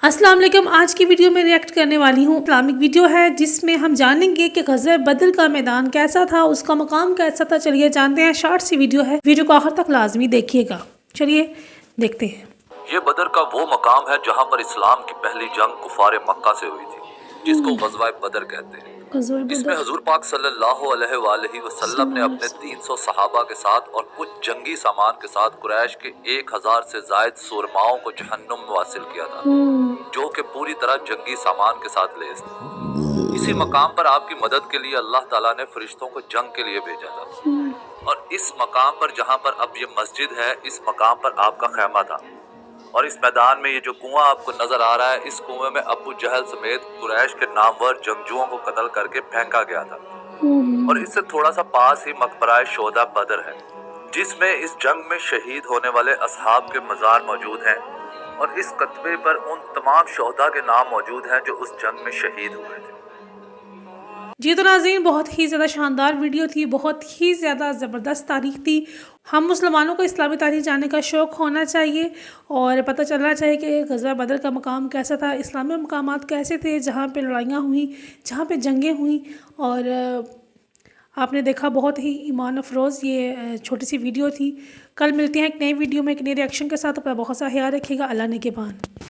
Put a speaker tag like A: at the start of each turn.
A: अस्सलाम वालेकुम। आज की वीडियो में रिएक्ट करने वाली हूँ। इस्लामिक वीडियो है जिसमें हम जानेंगे कि ग़ज़वा बदर का मैदान कैसा था, उसका मकाम कैसा था। चलिए जानते हैं। शॉर्ट सी वीडियो है, वीडियो को आखिर तक लाजमी देखिएगा। चलिए देखते हैं।
B: ये बदर का वो मकाम है जहाँ पर इस्लाम की पहली जंग कुफार मक्का से हुई थी, जिसको ग़ज़वा बदर कहते हैं। इसमें हुजूर पाक सल्लल्लाहु अलैहि वसल्लम ने अपने 300 सहाबा के साथ और कुछ जंगी सामान के साथ कुरैश के 1000 से जायद सुरमाओं को जहन्नुम में वासिल किया था, जो कि पूरी तरह जंगी सामान के साथ लेस थे। इसी मकाम पर आपकी मदद के लिए अल्लाह ताला ने फरिश्तों को जंग के लिए भेजा था। और इस मकाम पर जहाँ पर अब ये मस्जिद है, इस मकाम पर आपका खैमा था। और इस मैदान में ये जो कुआं आपको नजर आ रहा है, इस कुएं में अबू जहल समेत कुरैश के नामवर जंगजुओं को कत्ल करके फेंका गया था। और इससे थोड़ा सा पास ही मकबरा शोहदा बदर है, जिसमें इस जंग में शहीद होने वाले असहाब के मज़ार मौजूद हैं। और इस कत्बे पर उन तमाम शोहदा के नाम मौजूद हैं जो उस जंग में शहीद हुए थे।
A: जी तो नाज़रीन, बहुत ही ज़्यादा शानदार वीडियो थी, बहुत ही ज़्यादा ज़बरदस्त तारीख थी। हम मुसलमानों को इस्लामी तारीख जानने का शौक़ होना चाहिए और पता चलना चाहिए कि ग़ज़वा बदर का मकाम कैसा था, इस्लामी मकामात कैसे थे जहाँ पे लड़ाइयाँ हुई, जहाँ पे जंगें हुई। और आपने देखा, बहुत ही ईमान अफरोज़ ये छोटी सी वीडियो थी। कल मिलते हैं एक नई वीडियो में एक नए रिएक्शन के साथ। अपना बहुत सा ख्याल रखिएगा। अल्लाह ने के बान।